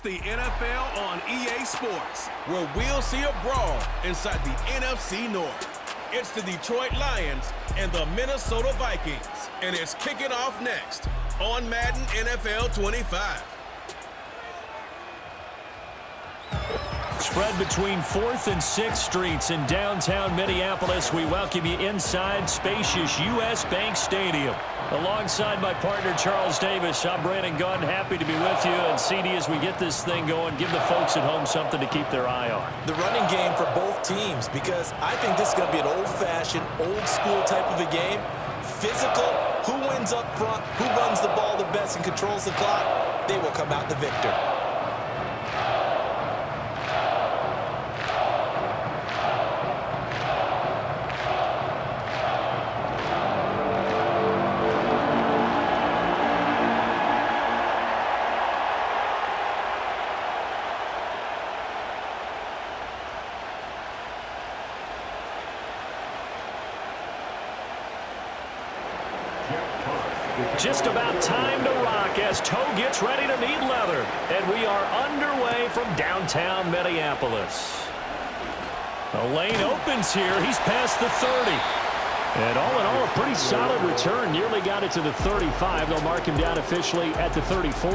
the NFL on EA Sports, where we'll see a brawl inside the NFC North. It's the Detroit Lions and the Minnesota Vikings, and it's kicking off next on Madden NFL 25. Spread between 4th and 6th Streets in downtown Minneapolis. We welcome you inside spacious U.S. Bank Stadium. Alongside my partner, Charles Davis, I'm Brandon Gunn. Happy to be with you. And CD, as we get this thing going, give the folks at home something to keep their eye on. The running game for both teams, because I think this is going to be an old-fashioned, old-school type of a game. Physical, who wins up front, who runs the ball the best and controls the clock, they will come out the victor. Just about time to rock as Toe gets ready to meet leather. And we are underway from downtown Minneapolis. The lane opens here. He's past the 30. And all in all, a pretty solid return. Nearly got it to the 35. They'll mark him down officially at the 34.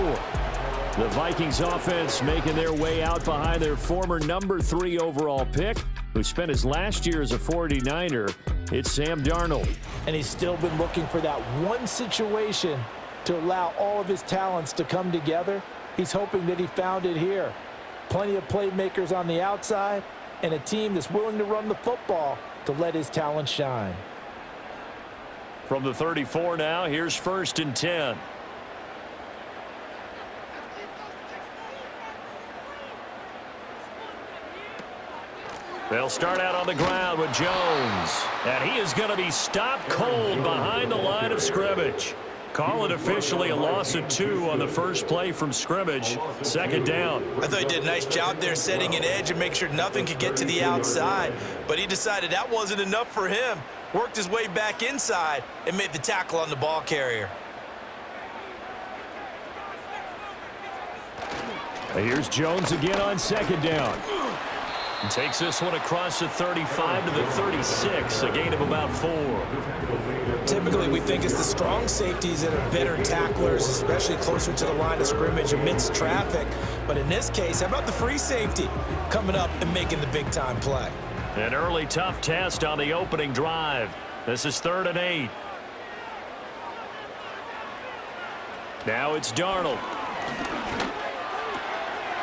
The Vikings offense making their way out behind their former number 3 overall pick, who spent his last year as a 49er. It's Sam Darnold. And he's still been looking for that one situation to allow all of his talents to come together. He's hoping that he found it here. Plenty of playmakers on the outside and a team that's willing to run the football to let his talent shine. From the 34 now, here's 1st and 10. They'll start out on the ground with Jones. And he is going to be stopped cold behind the line of scrimmage. Call it officially a loss of 2 on the first play from scrimmage. 2nd down. I thought he did a nice job there setting an edge and make sure nothing could get to the outside. But he decided that wasn't enough for him. Worked his way back inside and made the tackle on the ball carrier. Here's Jones again on 2nd down. And takes this one across the 35 to the 36, a gain of about 4. Typically, we think it's the strong safeties that are better tacklers, especially closer to the line of scrimmage amidst traffic. But in this case, how about the free safety coming up and making the big-time play? An early tough test on the opening drive. This is 3rd and 8. Now it's Darnold.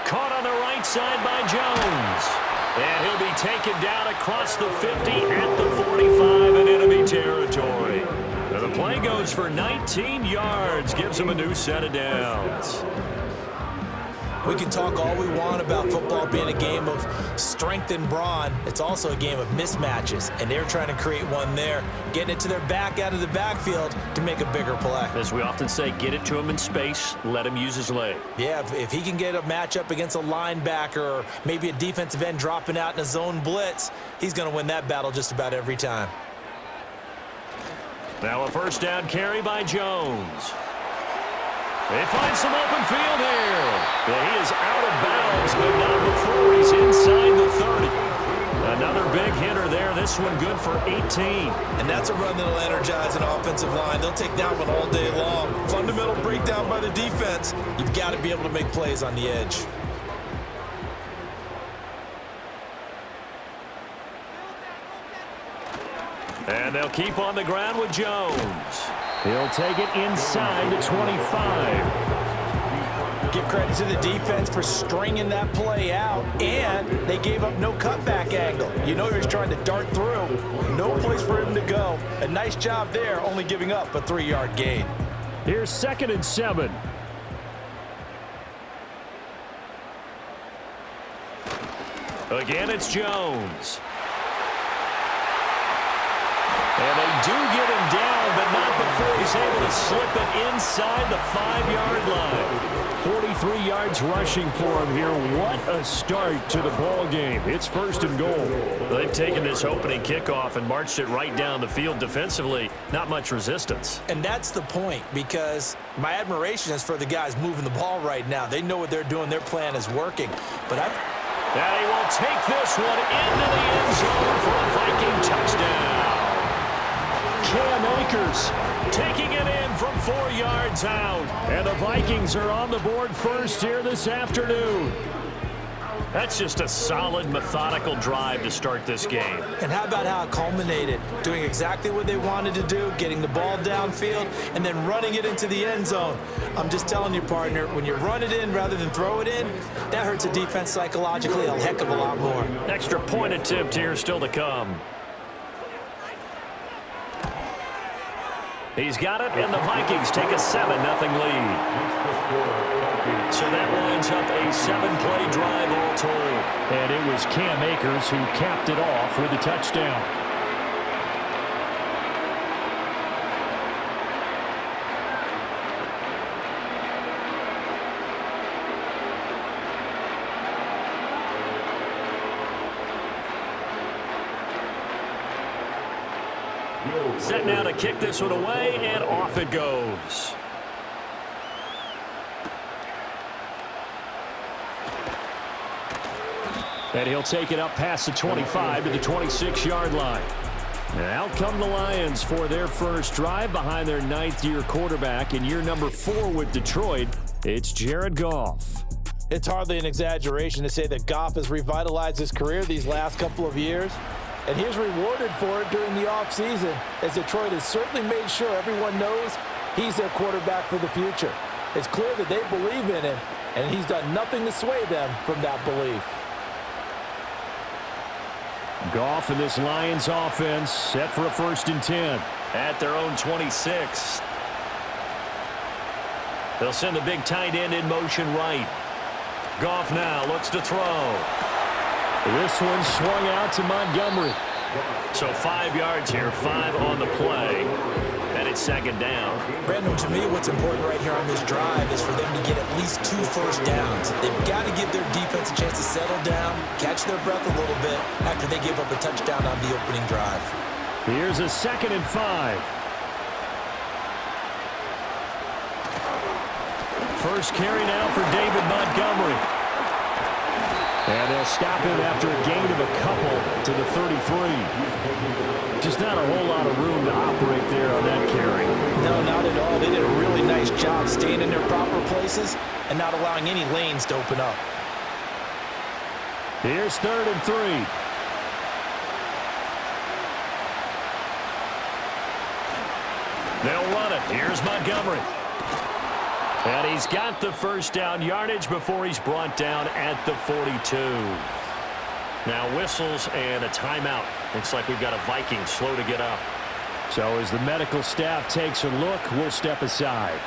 Caught on the right side by Jones. And he'll be taken down across the 50 at the 45 and enemy territory. Now the play goes for 19 yards, gives him a new set of downs. We can talk all we want about football being a game of strength and brawn. It's also a game of mismatches, and they're trying to create one there, getting it to their back out of the backfield to make a bigger play. As we often say, get it to him in space, let him use his leg. Yeah, if he can get a matchup against a linebacker or maybe a defensive end dropping out in a zone blitz, he's going to win that battle just about every time. Now a 1st down carry by Jones. They find some open field here. Yeah, he is out of bounds, but not before he's inside the 30. Another big hitter there. This one good for 18. And that's a run that'll energize an offensive line. They'll take that one all day long. Fundamental breakdown by the defense. You've got to be able to make plays on the edge. And they'll keep on the ground with Jones. He'll take it inside the 25. Give credit to the defense for stringing that play out, and they gave up no cutback angle. You know he was trying to dart through. No place for him to go. A nice job there, only giving up a 3-yard gain. Here's 2nd and 7. Again, it's Jones. And they do get him down, but not before he's able to slip it inside the 5-yard line. 43 yards rushing for him here. What a start to the ball game. It's 1st and goal. They've taken this opening kickoff and marched it right down the field defensively. Not much resistance. And that's the point, because my admiration is for the guys moving the ball right now. They know what they're doing. Their plan is working. But and he will take this one into the end zone for a Viking touchdown. Cam Akers taking it in from 4 yards out. And the Vikings are on the board first here this afternoon. That's just a solid, methodical drive to start this game. And how about how it culminated? Doing exactly what they wanted to do, getting the ball downfield, and then running it into the end zone. I'm just telling you, partner, when you run it in rather than throw it in, that hurts a defense psychologically a heck of a lot more. Extra point attempt here still to come. He's got it, and the Vikings take a 7-0 lead. So that lines up a 7-play drive all told. And it was Cam Akers who capped it off with a touchdown. Set now to kick this one away, and off it goes. And he'll take it up past the 25 to the 26-yard line. And out come the Lions for their first drive behind their 9th-year quarterback in year number 4 with Detroit. It's Jared Goff. It's hardly an exaggeration to say that Goff has revitalized his career these last couple of years. And he's rewarded for it during the offseason, as Detroit has certainly made sure everyone knows he's their quarterback for the future. It's clear that they believe in him, and he's done nothing to sway them from that belief. Goff and this Lions offense set for a 1st and 10 at their own 26. They'll send the big tight end in motion right. Goff now looks to throw. This one swung out to Montgomery. So 5 yards here, 5 on the play. And it's 2nd down. Brandon, to me, what's important right here on this drive is for them to get at least 2 first downs. They've got to give their defense a chance to settle down, catch their breath a little bit after they give up a touchdown on the opening drive. Here's a 2nd and 5. First carry now for David Montgomery. And they'll stop him after a gain of a couple to the 33. Just not a whole lot of room to operate there on that carry. No, not at all. They did a really nice job staying in their proper places and not allowing any lanes to open up. Here's 3rd and 3. They'll run it. Here's Montgomery. And he's got the first down yardage before he's brought down at the 42. Now whistles and a timeout. Looks like we've got a Viking slow to get up. So as the medical staff takes a look, we'll step aside.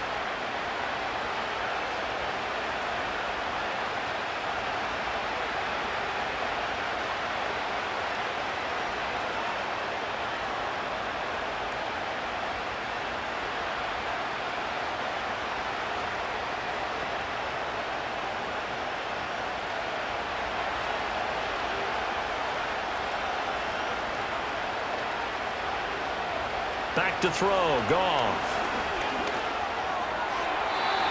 Back to throw, Goff.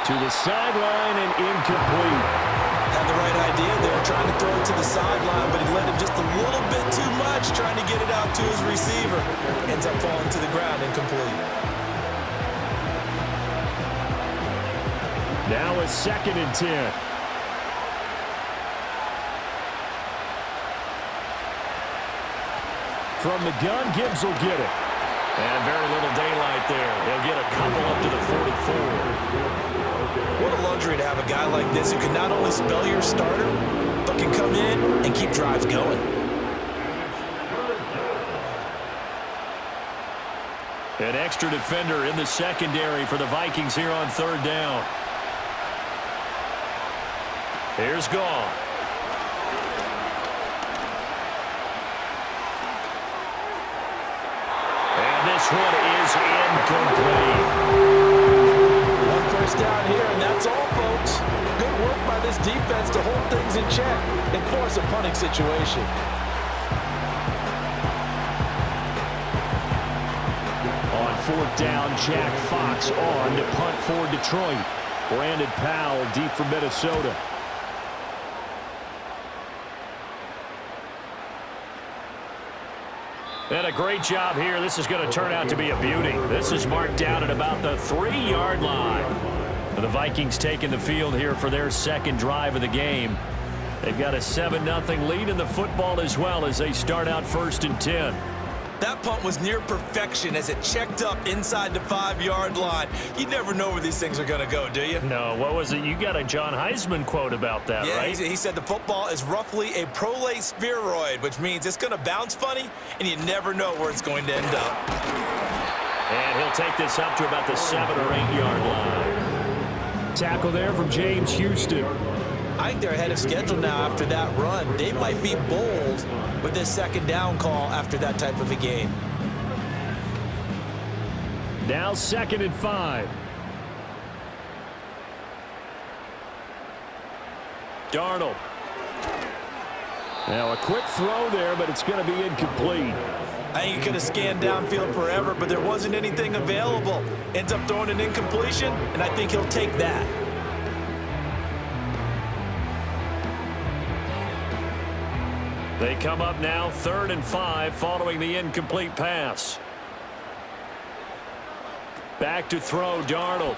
To the sideline and incomplete. Had the right idea there, trying to throw it to the sideline, but he let him just a little bit too much, trying to get it out to his receiver. Ends up falling to the ground, incomplete. Now a 2nd and 10. From the gun, Gibbs will get it. And very little daylight there. He'll get a couple up to the 44. What a luxury to have a guy like this who can not only spell your starter, but can come in and keep drives going. An extra defender in the secondary for the Vikings here on 3rd down. Here's Goff. this one is incomplete. One first down here, and that's all, folks. Good work by this defense to hold things in check and force a punting situation. On fourth down, Jack Fox on to punt for Detroit. Brandon Powell deep for Minnesota. And a great job here. This is going to turn out to be a beauty. This is marked down at about the 3-yard line. The Vikings taking the field here for their second drive of the game. They've got a 7-0 lead in the football as well as they start out 1st and 10. That punt was near perfection as it checked up inside the 5-yard line. You never know where these things are going to go, do you? No, what was it? You got a John Heisman quote about that, yeah, right? He said the football is roughly a prolate spheroid, which means it's going to bounce funny, and you never know where it's going to end up. And he'll take this up to about the 7 or 8 yard line. Tackle there from James Houston. I think they're ahead of schedule now after that run. They might be bold with this second down call after that type of a game. Now 2nd and 5. Darnold. Now a quick throw there, but it's going to be incomplete. I think he could have scanned downfield forever, but there wasn't anything available. Ends up throwing an incompletion, and I think he'll take that. They come up now 3rd and 5 following the incomplete pass. Back to throw, Darnold.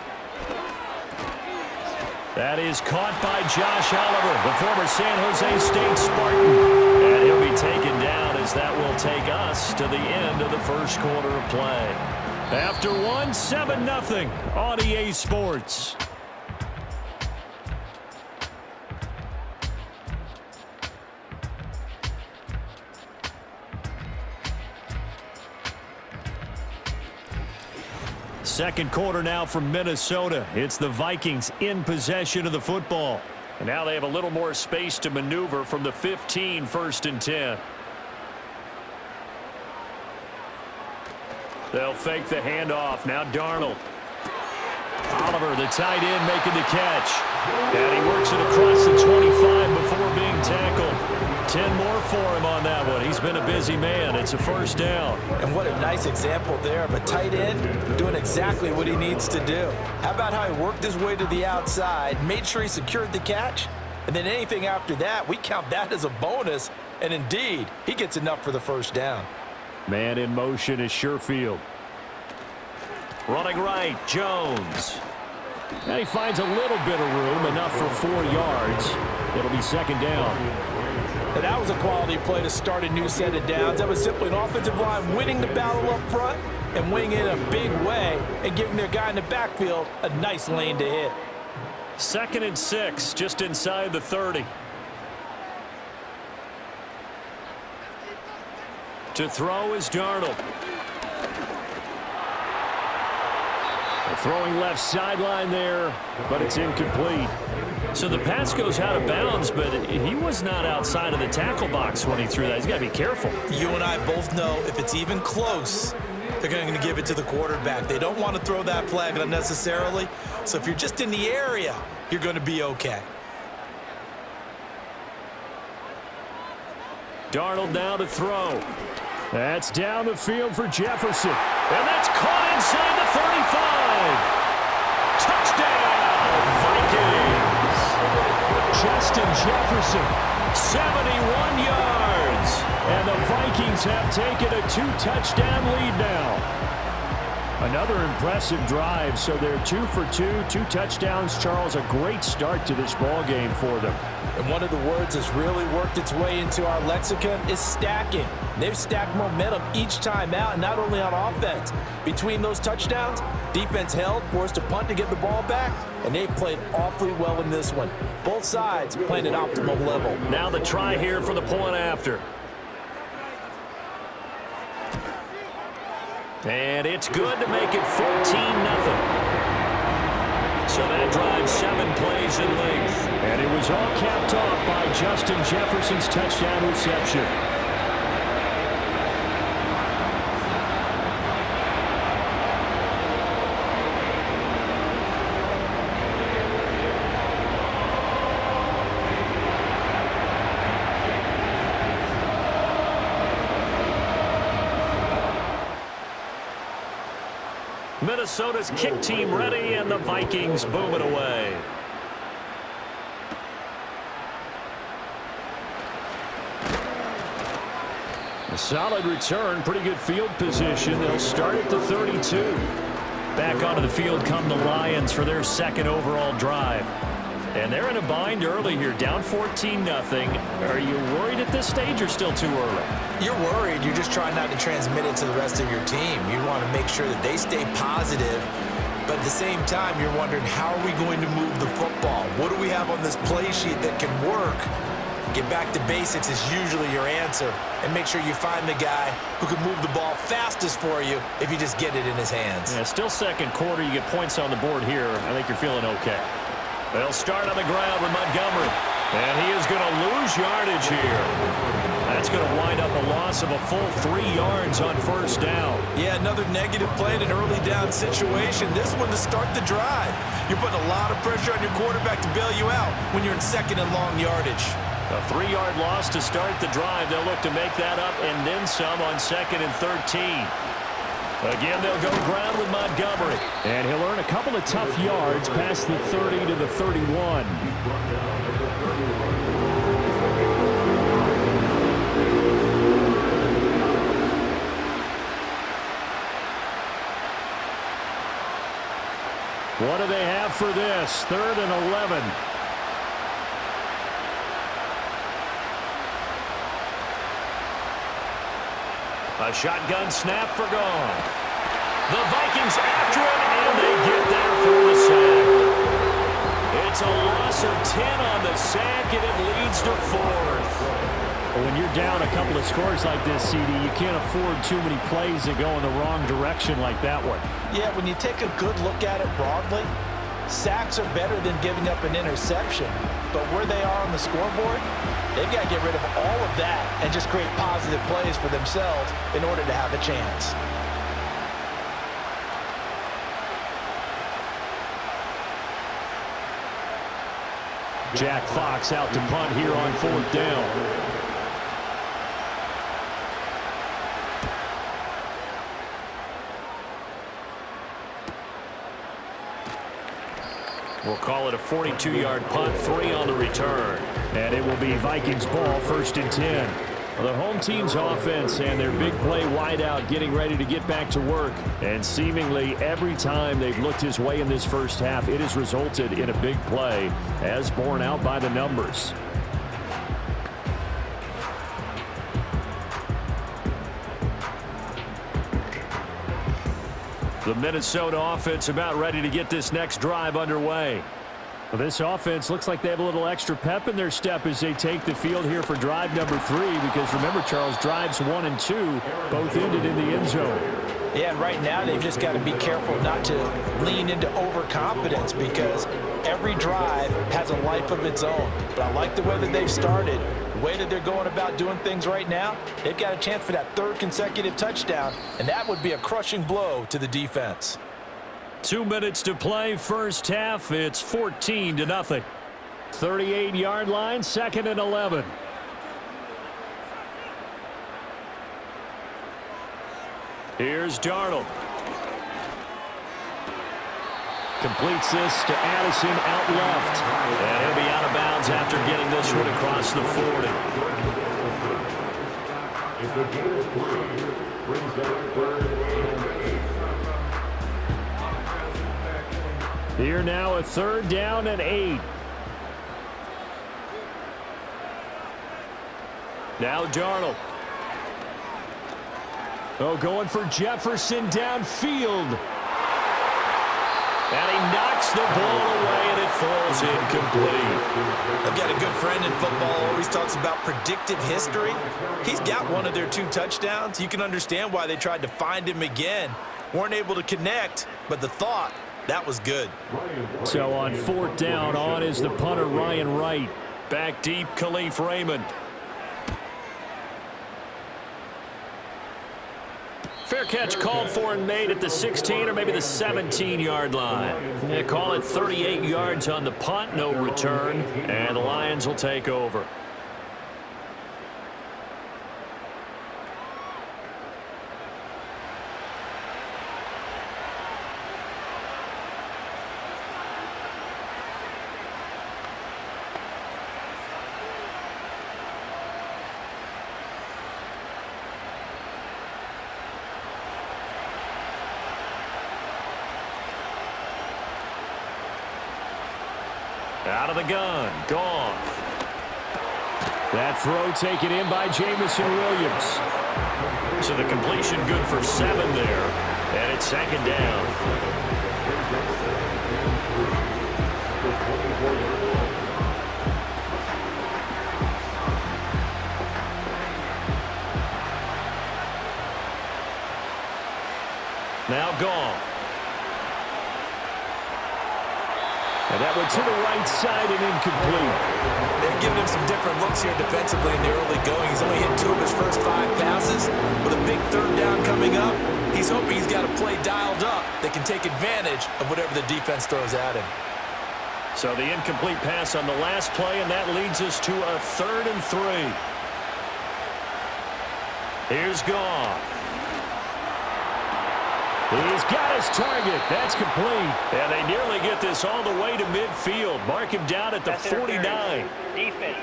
That is caught by Josh Oliver, the former San Jose State Spartan. And he'll be taken down as that will take us to the end of the first quarter of play. After one, 7-0 on EA Sports. Second quarter now from Minnesota. It's the Vikings in possession of the football. And now they have a little more space to maneuver from the 15, 1st and 10. They'll fake the handoff. Now Darnold. Oliver, the tight end, making the catch. And he works it across the 25 before being tackled. 10 more for him on that one. He's been a busy man. It's a first down. And what a nice example there of a tight end doing exactly what he needs to do. How about how he worked his way to the outside, made sure he secured the catch, and then anything after that, we count that as a bonus. And indeed, he gets enough for the first down. Man in motion is Sherfield. Running right, Jones. And he finds a little bit of room, enough for 4 yards. It'll be 2nd down. And that was a quality play to start a new set of downs. That was simply an offensive line winning the battle up front and winning it in a big way and giving their guy in the backfield a nice lane to hit. 2nd and 6, just inside the 30. To throw is Darnold. Throwing left sideline there, but it's incomplete. So the pass goes out of bounds, but he was not outside of the tackle box when he threw that. He's got to be careful. You and I both know if it's even close, they're going to give it to the quarterback. They don't want to throw that flag unnecessarily. So if you're just in the area, you're going to be okay. Darnold now to throw. That's down the field for Jefferson. And that's caught inside the 35. Touchdown, Vikings. Justin Jefferson, 71 yards. And the Vikings have taken a 2-touchdown lead now. Another impressive drive, so they're 2 for 2, 2 touchdowns. Charles, a great start to this ball game for them. And one of the words that's really worked its way into our lexicon is stacking. They've stacked momentum each time out, and not only on offense. Between those touchdowns, defense held, forced a punt to get the ball back, and they played awfully well in this one. Both sides playing at optimal level. Now the try here for the point after. And it's good to make it 14-0. So that drives 7 plays in length. And it was all capped off by Justin Jefferson's touchdown reception. Minnesota's kick team ready, and the Vikings boom it away. A solid return, pretty good field position. They'll start at the 32. Back onto the field come the Lions for their second overall drive. And they're in a bind early here, down 14-0. Are you worried at this stage or still too early? You're worried. You're just trying not to transmit it to the rest of your team. You want to make sure that they stay positive. But at the same time, you're wondering, how are we going to move the football? What do we have on this play sheet that can work? Get back to basics is usually your answer. And make sure you find the guy who can move the ball fastest for you if you just get it in his hands. Yeah, still second quarter. You get points on the board here. I think you're feeling okay. They'll start on the ground with Montgomery. And he is going to lose yardage here. That's going to wind up a loss of a full 3 yards on first down. Yeah, another negative play in an early down situation. This one to start the drive. You're putting a lot of pressure on your quarterback to bail you out when you're in second and long yardage. A 3-yard loss to start the drive. They'll look to make that up and then some on second and 13. Again, they'll go ground with Montgomery. And he'll earn a couple of tough yards past the 30 to the 31. What do they have for this? 3rd and 11. A shotgun snap for Goff. The Vikings after him, and they get there for the sack. It's a loss of 10 on the sack, and it leads to 4th. When you're down a couple of scores like this, CD, you can't afford too many plays that go in the wrong direction like that one. Yeah, when you take a good look at it broadly, sacks are better than giving up an interception. But where they are on the scoreboard, they've got to get rid of all of that and just create positive plays for themselves in order to have a chance. Jack Fox out to punt here on 4th down. We'll call it a 42-yard punt, 3 on the return. And it will be Vikings ball, 1st and 10. The home team's offense and their big play wideout getting ready to get back to work. And seemingly every time they've looked his way in this first half, it has resulted in a big play, as borne out by the numbers. The Minnesota offense about ready to get this next drive underway. Well, this offense looks like they have a little extra pep in their step as they take the field here for drive number 3, because remember, Charles, drives 1 and 2 both ended in the end zone. Yeah, and right now they've just got to be careful not to lean into overconfidence, because every drive has a life of its own. But I like the way that they've started. The way that they're going about doing things right now, they've got a chance for that 3rd consecutive touchdown, and that would be a crushing blow to the defense. 2 minutes to play, first half. It's 14-0. 38-yard line, 2nd and 11. Here's Darnold. Completes this to Addison out left. And he'll be out of bounds after getting this one across the 40. Here now a 3rd down and 8. Now Darnold. Oh, going for Jefferson downfield. And he knocks the ball away, and it falls incomplete. I've got a good friend in football, always talks about predictive history. He's got one of their 2 touchdowns. You can understand why they tried to find him again. Weren't able to connect, but the thought, that was good. So on 4th down, on is the punter, Ryan Wright. Back deep, Khalif Raymond. Fair catch called for and made at the 16 or maybe the 17-yard line. They call it 38 yards on the punt, no return, and the Lions will take over. Out of the gun. Goff. That throw taken in by Jamison Williams. So the completion good for 7 there. And it's 2nd down. Now Goff. And that went to the right side and incomplete. They've given him some different looks here defensively in the early going. He's only hit 2 of his first 5 passes. With a big 3rd down coming up, he's hoping he's got a play dialed up that can take advantage of whatever the defense throws at him. So the incomplete pass on the last play, and that leads us to a 3rd and 3. Here's Goff. He's got his target. That's complete. And they nearly get this all the way to midfield. Mark him down at the 49. Defense.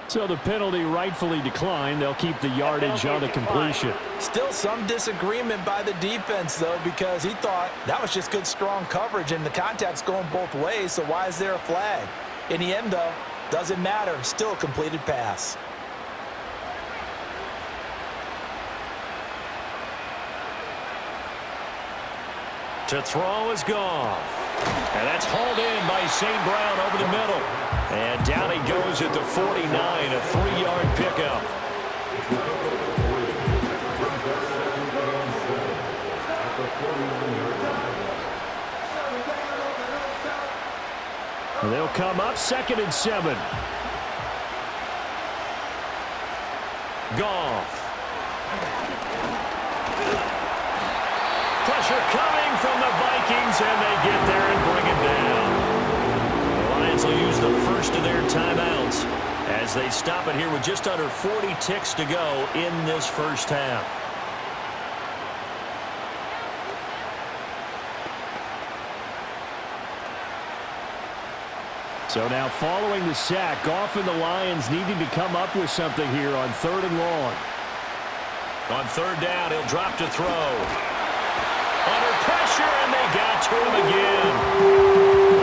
So the penalty rightfully declined. They'll keep the yardage on the completion. Still some disagreement by the defense, though, because he thought that was just good, strong coverage, and the contact's going both ways, so why is there a flag? In the end, though, doesn't matter. Still a completed pass. To throw is Goff. And that's hauled in by St. Brown over the middle. And down he goes at the 49, a 3-yard pickup. And they'll come up 2nd and 7. Goff. Pressure coming from the Vikings, and they get there and bring it down. The Lions will use the first of their timeouts as they stop it here with just under 40 ticks to go in this first half. So now following the sack, Goff and the Lions needing to come up with something here on 3rd and long. On 3rd down, he'll drop to throw. Under pressure, and they got to him again.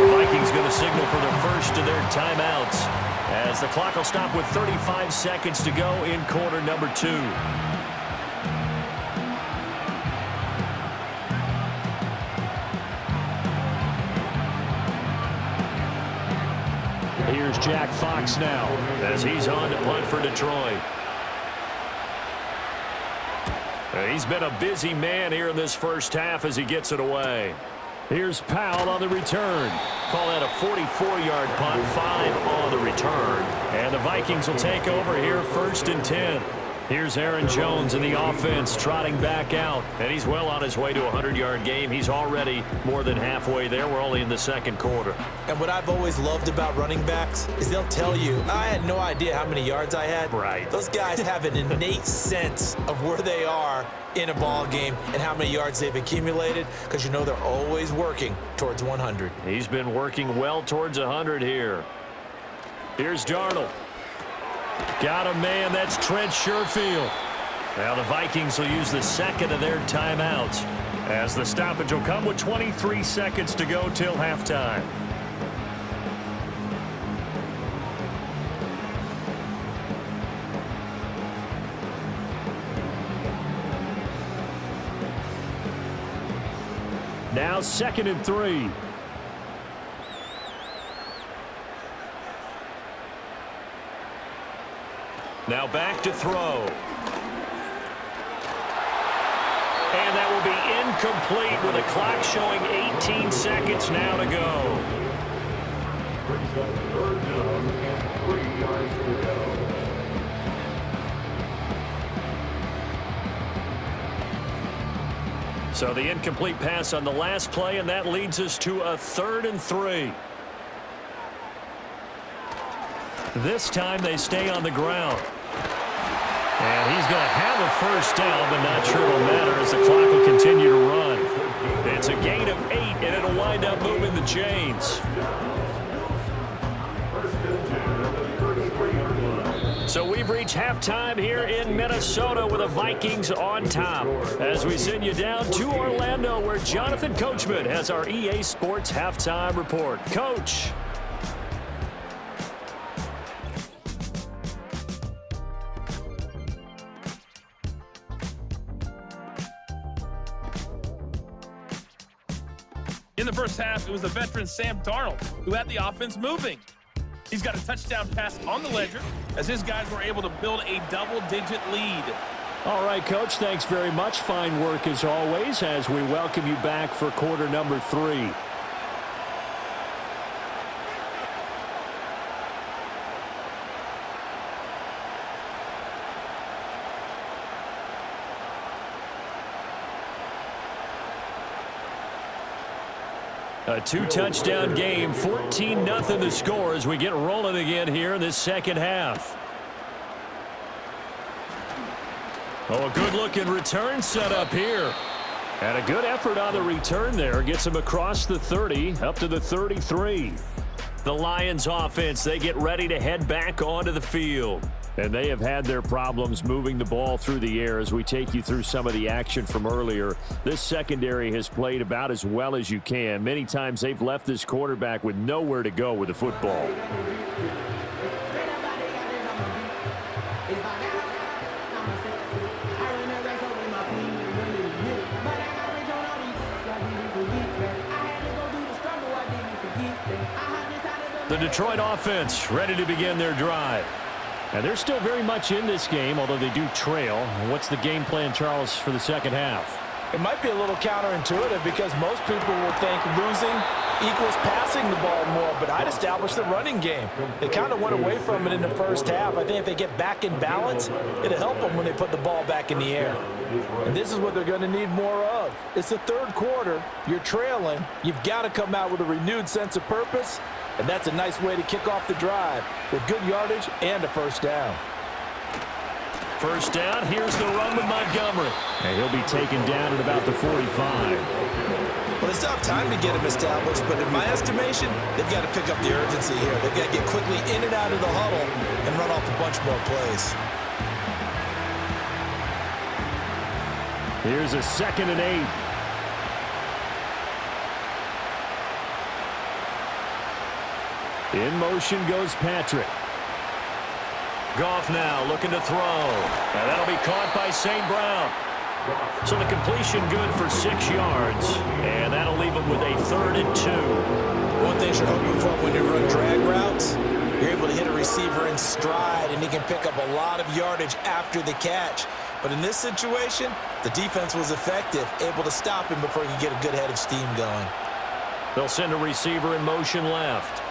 The Vikings going to signal for the first of their timeouts as the clock will stop with 35 seconds to go in quarter number 2. Here's Jack Fox now as he's on to punt for Detroit. He's been a busy man here in this first half as he gets it away. Here's Powell on the return. Call that a 44-yard punt, 5 on the return. And the Vikings will take over here 1st and 10. Here's Aaron Jones in the offense trotting back out. And he's well on his way to a 100-yard game. He's already more than halfway there. We're only in the 2nd quarter. And what I've always loved about running backs is they'll tell you, I had no idea how many yards I had. Right. Those guys have an innate sense of where they are in a ball game and how many yards they've accumulated, because you know they're always working towards 100. He's been working well towards 100 here. Here's Darnold. Got a man, that's Trent Sherfield. Now the Vikings will use the 2nd of their timeouts as the stoppage will come with 23 seconds to go till halftime. Now 2nd and 3. Now back to throw. And that will be incomplete with the clock showing 18 seconds now to go. So the incomplete pass on the last play, and that leads us to a 3rd and 3. This time they stay on the ground. And he's going to have a first down, but not sure it'll matter as the clock will continue to run. It's a gain of 8, and it'll wind up moving the chains. So we've reached halftime here in Minnesota with the Vikings on top. As we send you down to Orlando, where Jonathan Coachman has our EA Sports halftime report. Coach. In the first half, it was the veteran Sam Darnold who had the offense moving. He's got a touchdown pass on the ledger as his guys were able to build a double-digit lead. All right, Coach, thanks very much. Fine work as always as we welcome you back for quarter number 3. A 2-touchdown game, 14-0 the score as we get rolling again here in this second half. Oh, a good-looking return set up here. And a good effort on the return there. Gets him across the 30, up to the 33. The Lions offense, they get ready to head back onto the field. And they have had their problems moving the ball through the air as we take you through some of the action from earlier. This secondary has played about as well as you can. Many times they've left this quarterback with nowhere to go with the football. The Detroit offense ready to begin their drive. And they're still very much in this game, although they do trail. What's the game plan, Charles, for the second half? It might be a little counterintuitive because most people would think losing equals passing the ball more, but I'd establish the running game. They kind of went away from it in the first half. I think if they get back in balance, it'll help them when they put the ball back in the air. And this is what they're going to need more of. It's the third quarter. You're trailing. You've got to come out with a renewed sense of purpose. And that's a nice way to kick off the drive with good yardage and a first down. First down, here's the run with Montgomery. And he'll be taken down at about the 45. Well, it's tough time to get him established, but in my estimation, they've got to pick up the urgency here. They've got to get quickly in and out of the huddle and run off a bunch more plays. Here's a 2nd and 8. In motion goes Patrick. Goff now looking to throw. And that'll be caught by St. Brown. So the completion good for 6 yards. And that'll leave him with a 3rd and 2. One thing you're hoping for when you run drag routes, you're able to hit a receiver in stride, and he can pick up a lot of yardage after the catch. But in this situation, the defense was effective, able to stop him before he could get a good head of steam going. They'll send a receiver in motion left.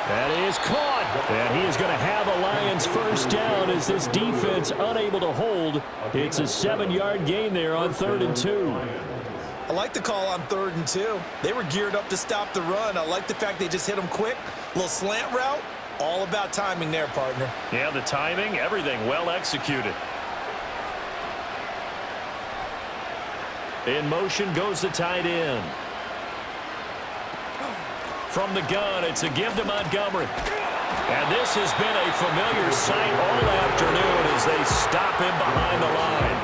That is caught. And he is going to have a Lions first down as this defense unable to hold. It's a 7-yard gain there on 3rd and 2. I like the call on 3rd and 2. They were geared up to stop the run. I like the fact they just hit him quick. A little slant route. All about timing there, partner. Yeah, the timing, everything well executed. In motion goes the tight end. From the gun, it's a give to Montgomery. And this has been a familiar sight all afternoon as they stop him behind the line.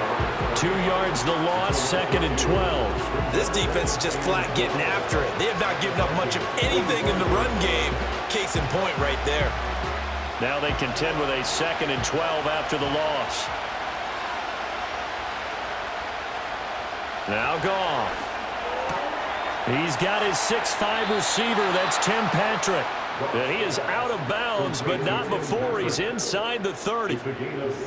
2 yards the loss, 2nd and 12. This defense is just flat getting after it. They have not given up much of anything in the run game. Case in point right there. Now they contend with a 2nd and 12 after the loss. Now Goff. He's got his 6'5" receiver. That's Tim Patrick. And he is out of bounds, but not before he's inside the 30.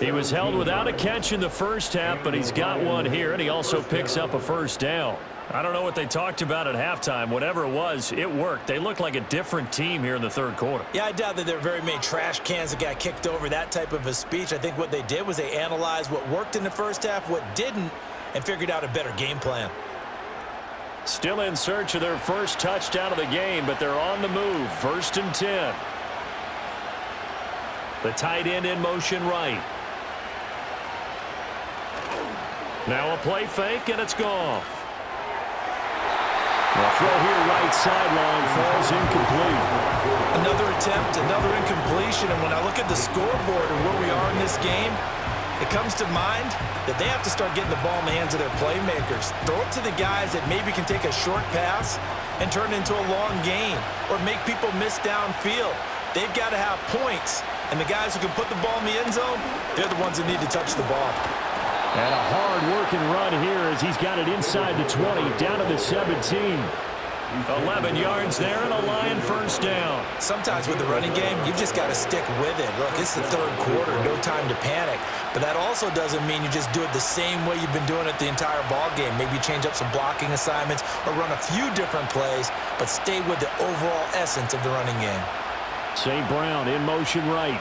He was held without a catch in the first half, but he's got one here, and he also picks up a first down. I don't know what they talked about at halftime. Whatever it was, it worked. They look like a different team here in the third quarter. Yeah, I doubt that there are very many trash cans that got kicked over, that type of a speech. I think what they did was they analyzed what worked in the first half, what didn't, and figured out a better game plan. Still in search of their first touchdown of the game, but they're on the move. 1st and 10. The tight end in motion right. Now a play fake, and it's Goff. The throw here right sideline falls incomplete. Another attempt, another incompletion, and when I look at the scoreboard and where we are in this game, it comes to mind that they have to start getting the ball in the hands of their playmakers. Throw it to the guys that maybe can take a short pass and turn it into a long gain or make people miss downfield. They've got to have points, and the guys who can put the ball in the end zone, they're the ones that need to touch the ball. And a hard-working run here as he's got it inside the 20, down to the 17. 11 yards there and a Lion first down. Sometimes with the running game, you've just got to stick with it. Look, it's the third quarter, no time to panic. But that also doesn't mean you just do it the same way you've been doing it the entire ball game. Maybe change up some blocking assignments or run a few different plays, but stay with the overall essence of the running game. St. Brown in motion right.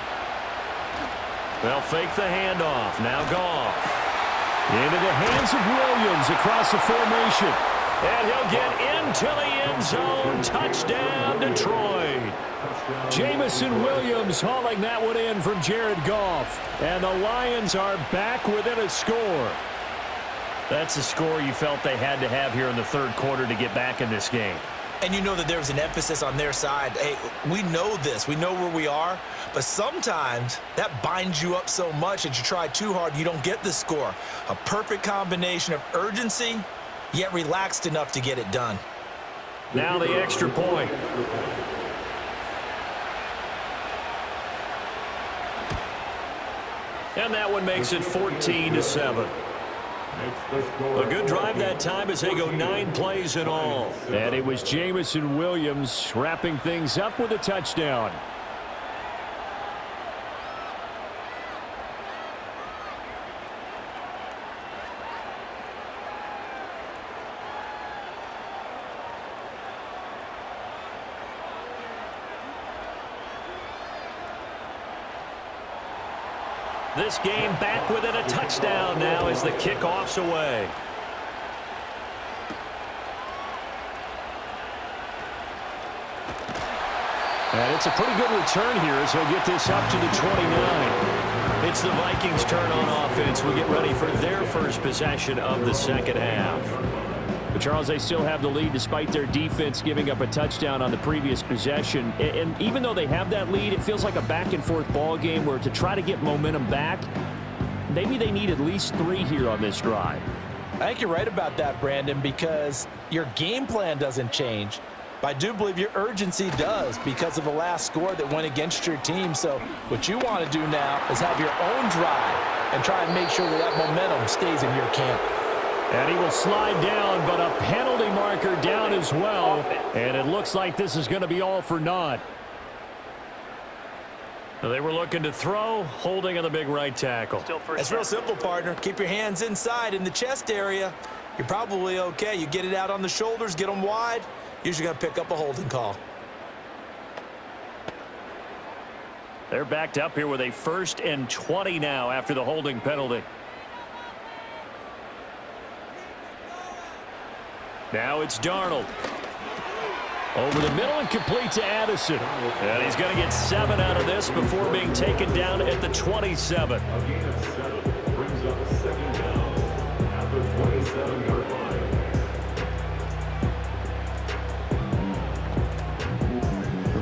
They'll fake the handoff. Now Goff. Into the hands of Williams across the formation. And he'll get into the end zone. Touchdown, Detroit. Jamison Williams hauling that one in from Jared Goff. And the Lions are back within a score. That's a score you felt they had to have here in the third quarter to get back in this game. And you know that there's an emphasis on their side. Hey, we know this. We know where we are. But sometimes that binds you up so much that you try too hard, you don't get the score. A perfect combination of urgency, yet relaxed enough to get it done. Now the extra point. And that one makes it 14-7. A good drive that time as they go 9 plays in all. And it was Jamison Williams wrapping things up with a touchdown. This game back within a touchdown now as the kickoff's away. And it's a pretty good return here as he'll get this up to the 29. It's the Vikings' turn on offense. We get ready for their first possession of the second half. But Charles, they still have the lead despite their defense giving up a touchdown on the previous possession. And even though they have that lead, it feels like a back-and-forth ball game where to try to get momentum back, maybe they need at least 3 here on this drive. I think you're right about that, Brandon, because your game plan doesn't change. But I do believe your urgency does because of the last score that went against your team. So what you want to do now is have your own drive and try and make sure that that momentum stays in your camp. And he will slide down, but a penalty marker down as well. And it looks like this is going to be all for naught. They were looking to throw, holding on the big right tackle. It's real simple, partner. Keep your hands inside in the chest area. You're probably okay. You get it out on the shoulders, get them wide. Usually going to pick up a holding call. They're backed up here with a 1st and 20 now after the holding penalty. Now it's Darnold. Over the middle and complete to Addison. And he's going to get 7 out of this before being taken down at the 27.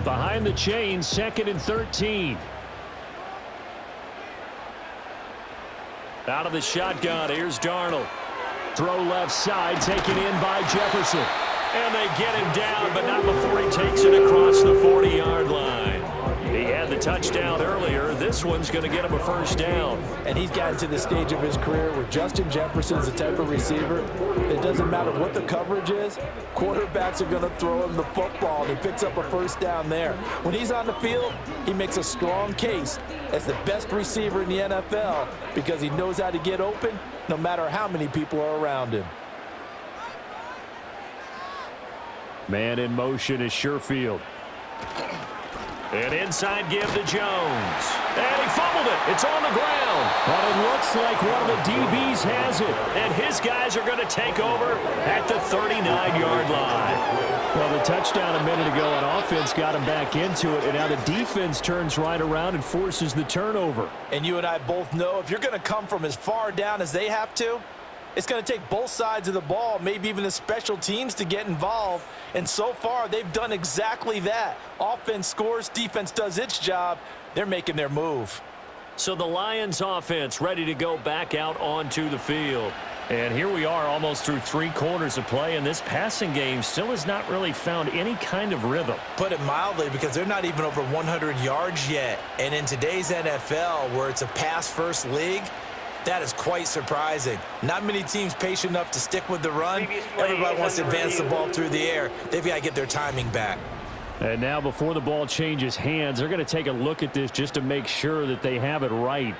Behind the chain, 2nd and 13. Out of the shotgun, here's Darnold. Throw left side, taken in by Jefferson. And they get him down, but not before he takes it across the 40-yard line. He had the touchdown earlier. This one's going to get him a 1st down. And he's gotten to the stage of his career where Justin Jefferson's the type of receiver. It doesn't matter what the coverage is. Quarterbacks are going to throw him the football, and he picks up a 1st down there. When he's on the field, he makes a strong case as the best receiver in the NFL because he knows how to get open no matter how many people are around him. Man in motion is Sherfield. An inside give to Jones. And he fumbled it. It's on the ground. But it looks like one of the DBs has it. And his guys are going to take over at the 39-yard line. Well, the touchdown a minute ago on offense got him back into it. And now the defense turns right around and forces the turnover. And you and I both know if you're going to come from as far down as they have to, It's going to take both sides of the ball, maybe even the special teams, to get involved. And so far, they've done exactly that. Offense scores, defense does its job. They're making their move. So the Lions offense ready to go back out onto the field. And here we are almost through 3 quarters of play, and this passing game still has not really found any kind of rhythm. Put it mildly, because they're not even over 100 yards yet. And in today's NFL, where it's a pass-first league, that is quite surprising. Not many teams patient enough to stick with the run. Everybody wants to advance the ball through the air. They've got to get their timing back. And now before the ball changes hands, they're going to take a look at this just to make sure that they have it right.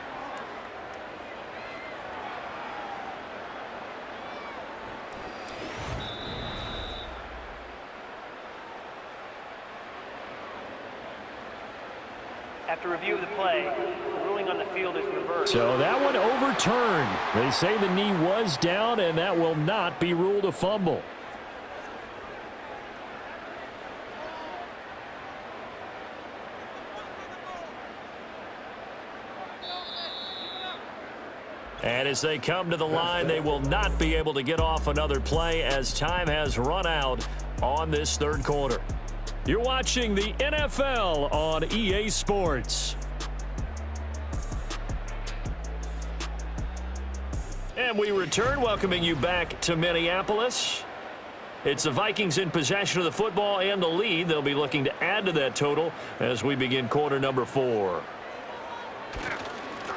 After review of the play, the ruling on the field is reversed. So that one overturned. They say the knee was down, and that will not be ruled a fumble. And as they come to the line, they will not be able to get off another play as time has run out on this third quarter. You're watching the NFL on EA Sports. And we return, welcoming you back to Minneapolis. It's the Vikings in possession of the football and the lead. They'll be looking to add to that total as we begin quarter number 4.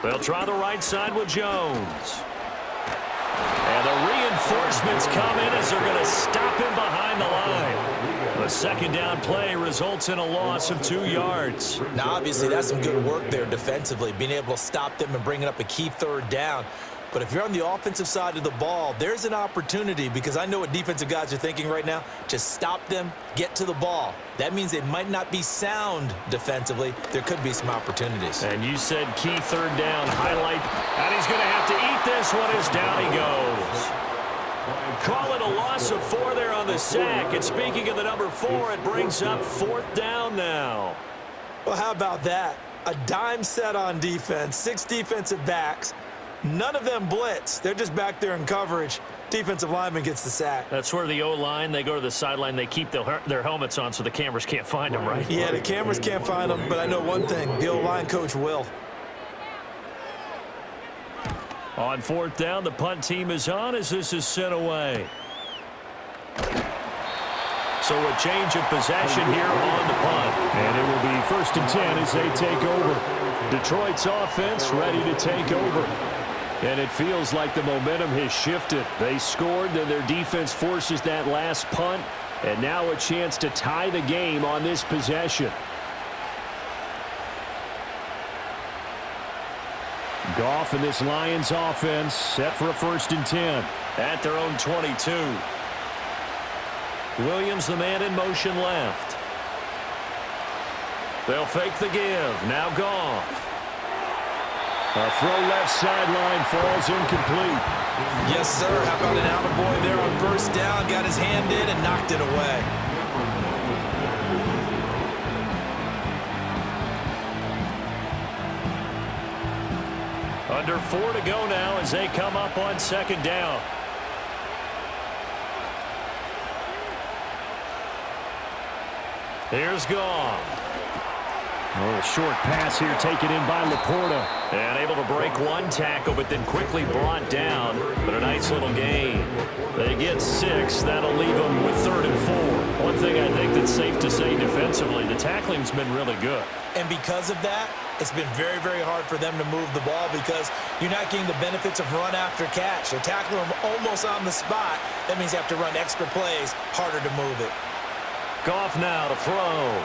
They'll try the right side with Jones. And the reinforcements come in as they're going to stop him behind the line. The second down play results in a loss of 2 yards. Now, obviously, that's some good work there defensively, being able to stop them and bringing up a key third down. But if you're on the offensive side of the ball, there's an opportunity, because I know what defensive guys are thinking right now. Just stop them, get to the ball. That means they might not be sound defensively. There could be some opportunities. And you said key third down highlight. And he's going to have to eat this one as down he goes. Call it a loss of 4 there on the sack. And speaking of the number 4, it brings up 4th down now. Well, how about that? A dime set on defense, 6 defensive backs. None of them blitz. They're just back there in coverage. Defensive lineman gets the sack. That's where the O-line, they go to the sideline, they keep their helmets on so the cameras can't find them, right? Yeah, the cameras can't find them, but I know one thing. The O-line coach will. On 4th down, the punt team is on as this is sent away. So a change of possession here on the punt. And it will be 1st and 10 as they take over. Detroit's offense ready to take over. And it feels like the momentum has shifted. They scored, then their defense forces that last punt. And now a chance to tie the game on this possession. Goff and this Lions offense set for a 1st and 10 at their own 22. Williams, the man in motion left. They'll fake the give. Now Goff. A throw left sideline falls incomplete. Yes, sir. How about an attaboy there on 1st down? Got his hand in and knocked it away. Under 4 to go now as they come up on 2nd down. Here's Goff. A little short pass here taken in by Laporta. And able to break one tackle, but then quickly brought down. But a nice little gain. They get 6. That'll leave them with 3rd and 4. One thing I think that's safe to say defensively, the tackling's been really good. And because of that, it's been very, very hard for them to move the ball because you're not getting the benefits of run after catch. They're tackling them almost on the spot. That means you have to run extra plays, harder to move it. Goff now to throw.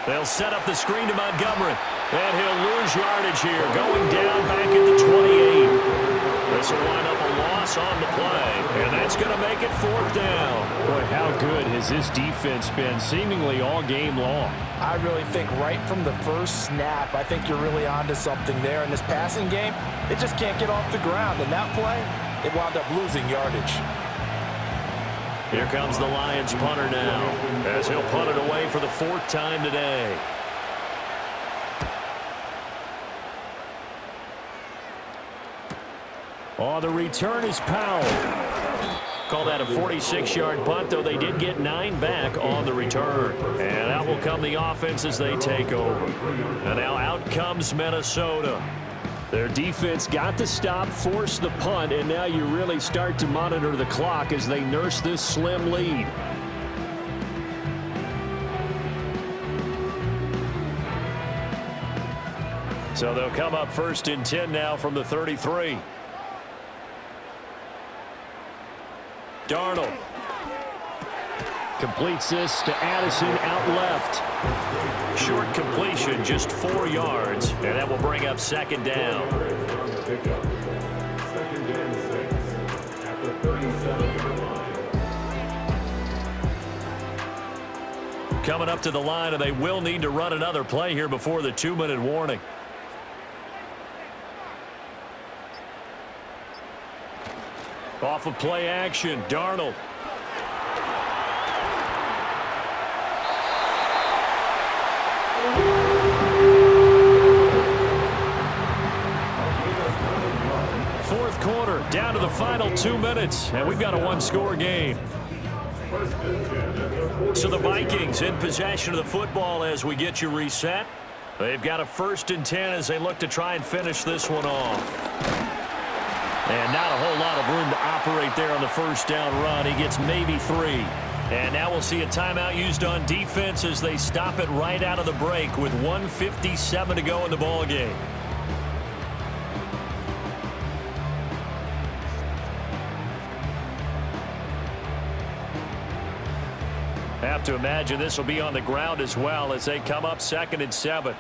They'll set up the screen to Montgomery. And he'll lose yardage here, going down back at the 28. This will wind up a loss on the play. And that's going to make it 4th down. Boy, how good has this defense been seemingly all game long? I really think right from the first snap, I think you're really onto something there. In this passing game, it just can't get off the ground. And that play, it wound up losing yardage. Here comes the Lions punter now, as he'll punt it away for the 4th time today. On the return is Powell. Call that a 46-yard punt, though they did get 9 back on the return. And out will come the offense as they take over. And now out comes Minnesota. Their defense got the stop, forced the punt, and now you really start to monitor the clock as they nurse this slim lead. So they'll come up 1st and 10 now from the 33. Darnold completes this to Addison out left. Short completion, just 4 yards, and that will bring up 2nd down. Coming up to the line, and they will need to run another play here before the 2-minute warning. Off of play action, Darnold. Fourth quarter, down to the final 2 minutes, and we've got a 1-score game. So the Vikings in possession of the football as we get you reset. They've got a 1st and 10 as they look to try and finish this one off. And not a whole lot of room to operate there on the 1st down run. He gets maybe 3. And now we'll see a timeout used on defense as they stop it right out of the break with 1:57 to go in the ballgame. Have to imagine this will be on the ground as well as they come up 2nd and 7.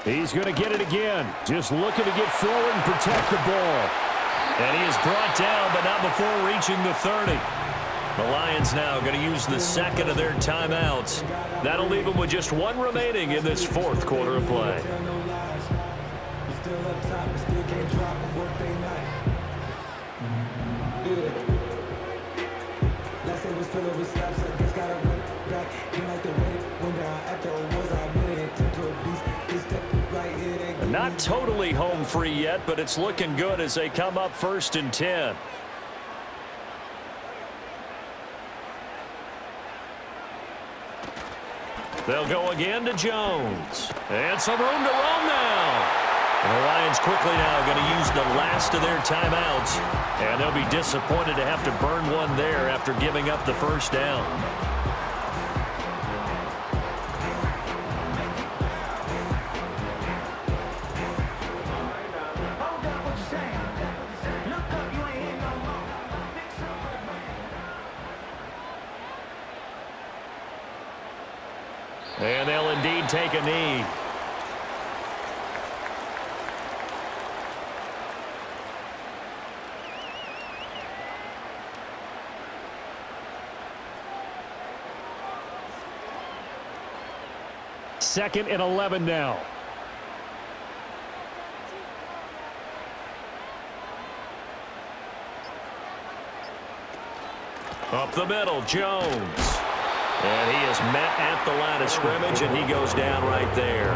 He's going to get it again. Just looking to get forward and protect the ball. And he is brought down, but not before reaching the 30. The Lions now going to use the 2nd of their timeouts. That'll leave them with just 1 remaining in this 4th quarter of play. Not totally home free yet, but it's looking good as they come up 1st and 10. They'll go again to Jones. And some room to roam now. And the Lions quickly now going to use the last of their timeouts. And they'll be disappointed to have to burn one there after giving up the 1st down. And they'll indeed take a knee. Second and 11 now. Up the middle, Jones. And he is met at the line of scrimmage, and he goes down right there.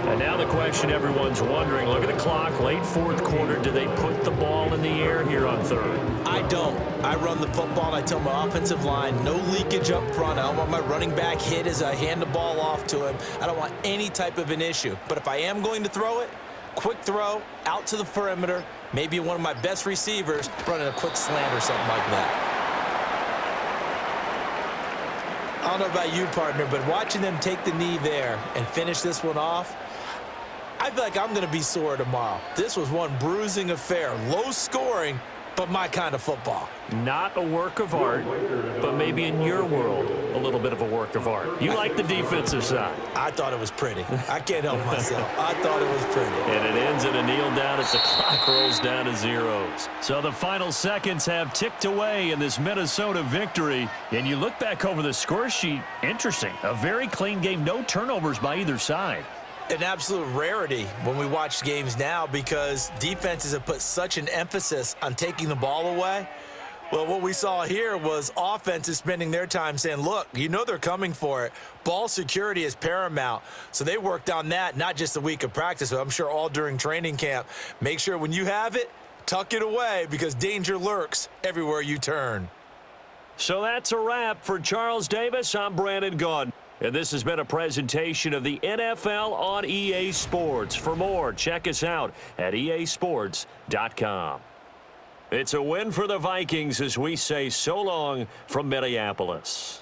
And now the question everyone's wondering, look at the clock, late 4th quarter, do they put the ball in the air here on 3rd? I don't. I run the football, and I tell my offensive line, no leakage up front. I don't want my running back hit as I hand the ball off to him. I don't want any type of an issue. But if I am going to throw it, quick throw, out to the perimeter, maybe one of my best receivers running a quick slant or something like that. I don't know about you, partner, but watching them take the knee there and finish this one off, I feel like I'm going to be sore tomorrow. This was one bruising affair. Low scoring, but my kind of football. Not a work of art, but maybe in your world, a little bit of a work of art. You like the defensive side. I thought it was pretty. I can't help myself. I thought it was pretty. And it ends in a kneel down as the clock rolls down to zeros. So the final seconds have ticked away in this Minnesota victory. And you look back over the score sheet, interesting. A very clean game, no turnovers by either side. An absolute rarity when we watch games now because defenses have put such an emphasis on taking the ball away. Well, what we saw here was offenses spending their time saying, look, you know they're coming for it. Ball security is paramount. So they worked on that, not just a week of practice, but I'm sure all during training camp. Make sure when you have it, tuck it away because danger lurks everywhere you turn. So that's a wrap for Charles Davis. I'm Brandon Gaudin. And this has been a presentation of the NFL on EA Sports. For more, check us out at easports.com. It's a win for the Vikings as we say so long from Minneapolis.